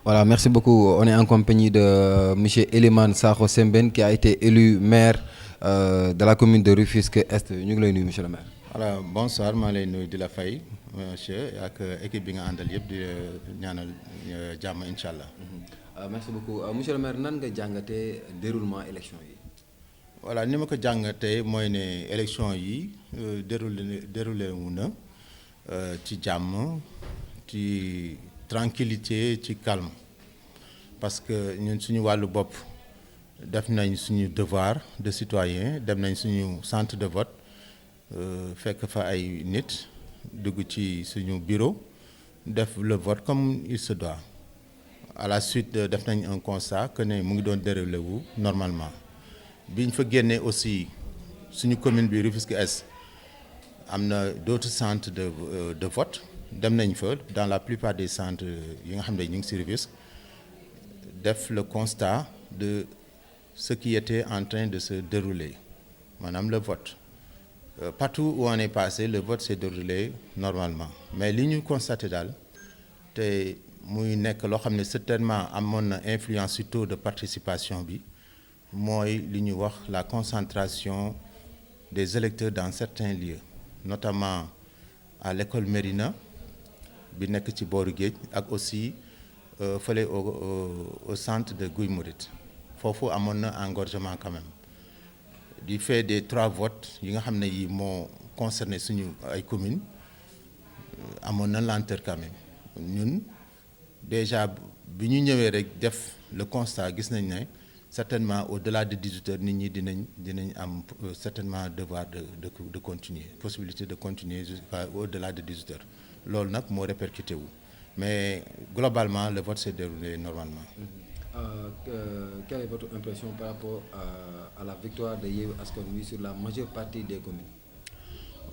Voilà, merci beaucoup. On est en compagnie de monsieur Elimane Sakho Sembène qui a été élu maire de la commune de Rufisque Est. Ñu ngi lay nuyu monsieur le maire. voilà bonsoir maa lay nuyu di la fay monsieur ak équipe bi nga àndal yëpp di ñaanal jàmm incha allah. Merci beaucoup monsieur le maire nan nga jàngatee déroulement élection yi. voilà ni ma ko jàngatee mooy ne élection yi déroulé wu na ci jàmm ci tranquillité ci calme parce que ñun suñu wàllu bopp def nañ suñu devoir de citoyen dem nañ suñu centre de vote. Fekk fa ay nit dugg ci suñu bureau def le vote comme il se doit à la suite def nañ un constat que ne mu ngi doon déroulé wu normalement biñ fa génnee aussi suñu commune bi Rufisque Est am na d'autres centres de vote dem nañ fa dans la plupart des centres yi nga xam ne ñu ngi ci Rufisque def le constat de ce qui était en train de se dérouler maanaam le vote. Partout où on est passé le vote s'est déroulé normalement mais li ñu constaté daal te muy nekk loo xam ne certainement amoon na influence sur taux de participation bi mooy li ñu wax la concentration des électeurs dans certains lieux notamment à l'école Mérina bi nekk ci booru géej ak aussi fële au centre de Guy Mouride foofu amoon na engorgement quand même. Du fait des 3 votes yi nga xam ne yi moo concerné suñu ay communes amoon na lenteur quand même ñun déjà bi ñu ñëwee rek def le constat gis nañ ne certainement au-delà de 18 heures nit ñi dinañ am certainement devoir de continuer possibilité de continuer jusqu'à au-delà de 18 heures loolu nag moo répercuté wu mais globalement le vote s'est déroulé normalement. Quelle est votre impression par rapport à la victoire de Yewwi Askan Wi sur la majeure partie des communes?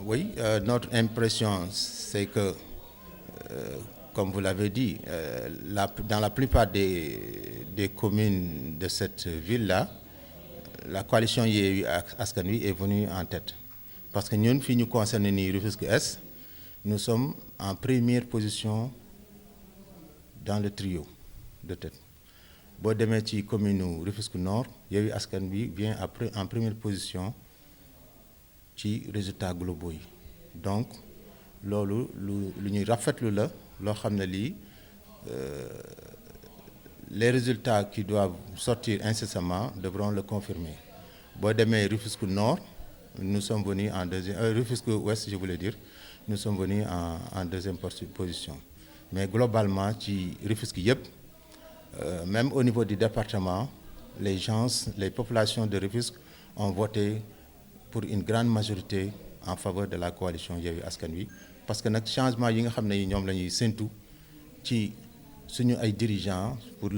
Oui, notre impression c'est que comme vous l'avez dit dans la plupart des communes de cette ville-là la coalition Yewwi Askan Wi est venue en tête parce que ñun fii ñu concerne nii Rufisque Est nous sommes en première position dans le trio de tête. Boo demee ci commune Rufisque Nord Yewwi Askan Wi vient après en première position ci résultats globaux yi donc loolu lu ñuy rafetlu la loo xam ne lii les résultats qui doivent sortir incessamment devront le confirmer boo demee Rufisque Nord nous sommes venus en deuxième Rufisque Ouest je voulais dire nous sommes venus en deuxième position mais globalement ci Rufisque yëpp. Même au niveau du département les populations de Rufisque ont voté pour une grande majorité en faveur de la coalition Yewwi Askan Wi parce que nag changement yi nga xam ne ñoom la ñuy séntu ci suñu ay dirigeants pour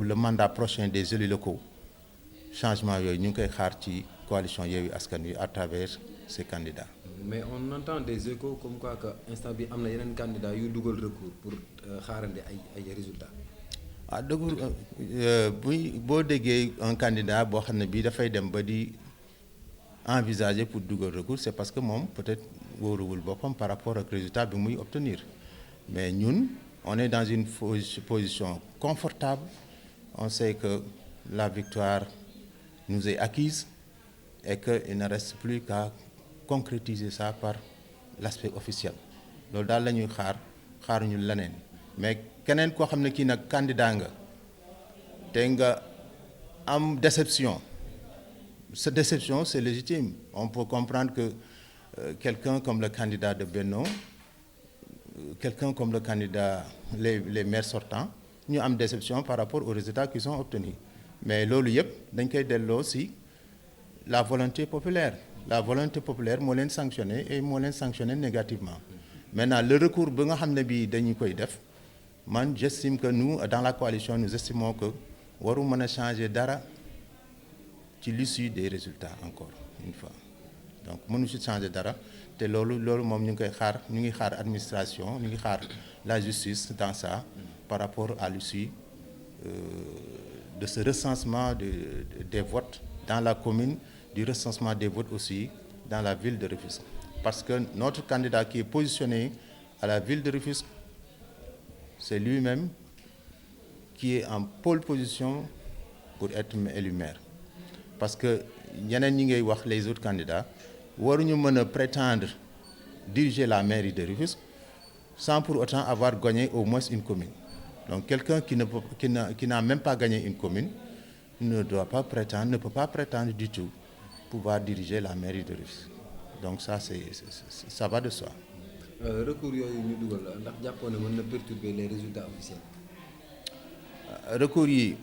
le mandat prochain des élus locaux changement yooyu ñu ngi koy xaar ci coalition Yewwi Askan Wi à travers ses candidats. Mais on entend des échos comme quoi que instant bi am na yeneen candidats yu dugal recours pour xaarandi ay résultats. Boo déggee un candidat boo xam ne bii dafay dem ba di envisager pour dugal recours c'est parce que moom peut-être wóoruwul boppam par rapport ak résultat bi muy obtenir mais ñun on est dans une position confortable on sait que la victoire nous est acquise et que il ne reste plus qu'à concrétiser ça par l'aspect officiel loolu daal la ñuy xaaruñu leneen mais keneen koo xam ne kii nag candidat nga te nga am déception cette déception c'est légitime on peut comprendre que quelqu'un comme le candidat de Benno quelqu'un comme le candidat les maires sortants ñu am déception par rapport aux résultats qui sont obtenus mais loolu yëpp dañ koy delloo si la volonté populaire moo leen sanctionné et moo leen sanctionné négativement maintenant le recours ba nga xam ne bii dañu koy def man j'estime que nous dans la coalition nous estimons que waru mën a changer dara ci l'issue des résultats encore une fois donc mënu ci changer dara te loolu moom ñu ngi xaar administration ñu ngi xaar la justice dans ça par rapport à l'issue de ce recensement des votes dans la commune du recensement des votes aussi dans la ville de Rufisque parce que notre candidat qui est positionné à la ville de Rufisque c'est lui-même qui est en pole position pour être élu maire. Parce que les autres candidats waruñu prétendre diriger la mairie de Rufisque sans pour autant avoir gagné au moins une commune. Donc quelqu'un qui n'a même pas gagné une commune ne peut pas prétendre du tout pouvoir diriger la mairie de Rufisque. Donc ça va de soi. Recours yooyu ñu dugal ndax jàppoon ne mën na perturber les résultats officiels. Recours yi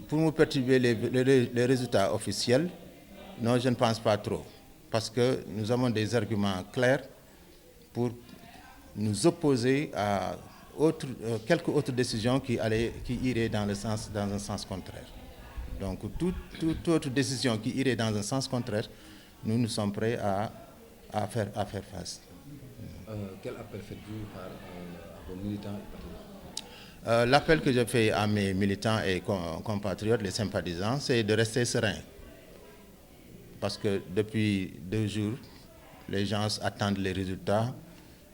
pour me perturber les résultats officiels, non, je ne pense pas trop. Parce que nous avons des arguments clairs pour nous opposer à quelques autres décisions qui iraient dans un sens contraire. Donc toute autre décision qui irait dans un sens contraire, nous sommes prêts à faire face. Quel appel faites-vous à vos militants et patriotes? L'appel que je fais à mes militants et compatriotes, les sympathisants, c'est de rester sereins. Parce que depuis 2 jours, les gens attendent les résultats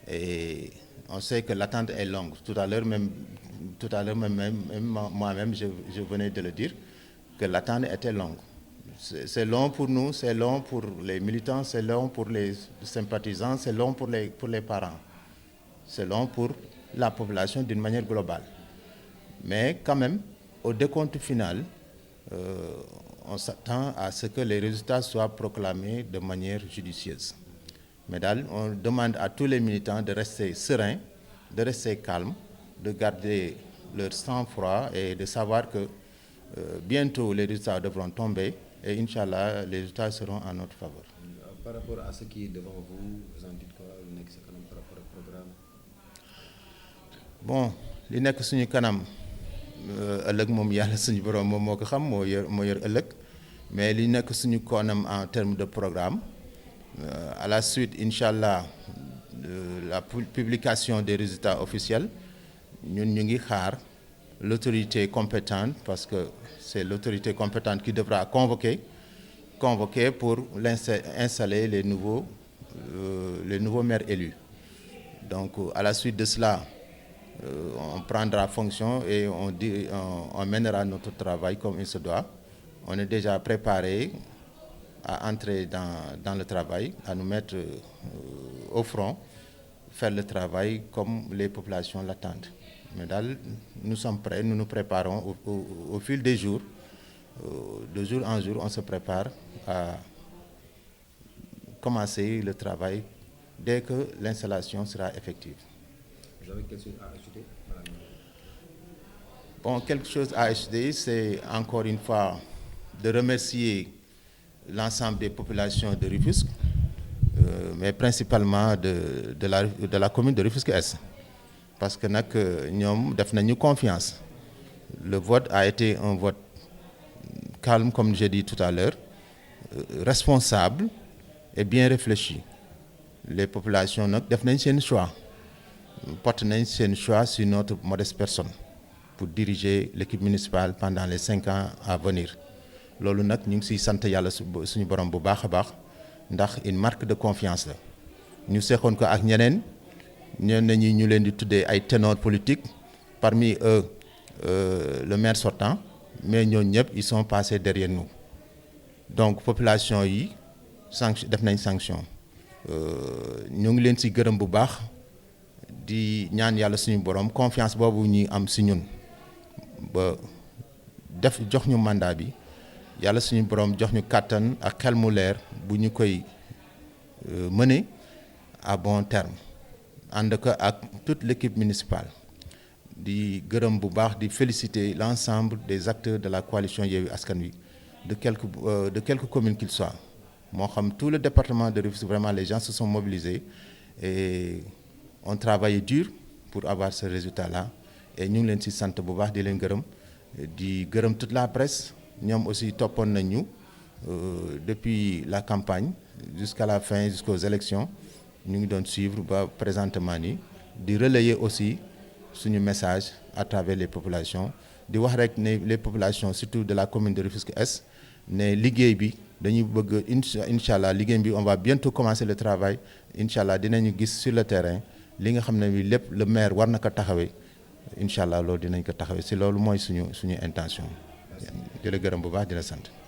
et on sait que l'attente est longue. Tout à l'heure même moi-même, je venais de le dire, que l'attente était longue. C'est long pour nous, c'est long pour les militants, c'est long pour les sympathisants, c'est long pour les parents. C'est long pour la population d'une manière globale. Mais quand même, au décompte final, on s'attend à ce que les résultats soient proclamés de manière judicieuse. Mais on demande à tous les militants de rester sereins, de rester calmes, de garder leur sang-froid et de savoir que bientôt les résultats devront tomber et Inch'Allah, les résultats seront en notre faveur. Par rapport à ce qui est devant vous, vous en dites quoi par rapport au programme? Bon, li nekk suñu kanam ëllëg moom yàlla suñu borom moom moo ko xam moo yor ëllëg mais li nekk suñu kanam en termes de programme à la suite Inch'Allah la publication des résultats officiels ñun ñu ngi xaar l'autorité compétente parce que c'est l'autorité compétente qui devra convoquer pour installer les nouveaux maires élus. Donc à la suite de cela, on prendra fonction et on mènera notre travail comme il se doit. On est déjà préparé à entrer dans le travail, à nous mettre au front, faire le travail comme les populations l'attendent. Mais nous sommes prêts, nous nous préparons au fil des jours. De jour en jour, on se prépare à commencer le travail dès que l'installation sera effective. Vous avez quelque chose à ajouter? Bon, quelque chose à ajouter, c'est encore une fois de remercier l'ensemble des populations de Rufisque, mais principalement de la commune de Rufisque-Est. Parce que nous avons confiance. Le vote a été un vote calme, comme j'ai dit tout à l'heure, responsable et bien réfléchi. Les populations ont fait un choix. Portent un choix sur notre modeste personne pour diriger l'équipe municipale pendant les 5 ans à venir. Lolu nak ñu ngi ci sante Yalla suñu borom bu baaxa baax ndax une marque de confiance la. Ñu séxon ko ak ñeneen ñi ñu leen di tuddé ay ténors politiques, parmi eux le maire sortant, mais ñoo ñep ils sont passés derrière nous. Donc population yi def nañ sanction. Ñu ngi leen ci gërëm bu baax di ñaan Yalla suñu borom confiance bobu ñi am ci ñun ba def jox ñu mandat bi. Yalla suñu borom jox ñu kàttan ak xel mu leer bu ñu koy mener à bon terme ànd ko ak toute l'équipe municipale di gërëm bu baax di féliciter l'ensemble des acteurs de la coalition Yewwi Askan Wi de quelques communes qu'ils soient moo xam tout le département de Rufisque. Vraiment les gens se sont mobilisés et ont travaillé dur pour avoir ce résultat là et ñu ngi leen ci sant bu baax di leen gërëm di gërëm toute la presse. Nous aussi toppoon nañu depuis la campagne jusqu'à la fin, jusqu'aux élections. Nous ngi doon suivre ba présentement ni di relayer aussi suñu message à travers les populations di wax rek ne les populations surtout de la commune de Rufisque-Est ne liggéey bi dañuy bëgg Inch'Allah liggéey bi on va bientôt commencer le travail. Inch'Allah dinañu gis sur le terrain li nga xam ne bi lépp le maire war na ko taxawee incha allah loolu dinañ ko taxawee si loolu mooy suñu intention di la gërëm bu baax di la sant.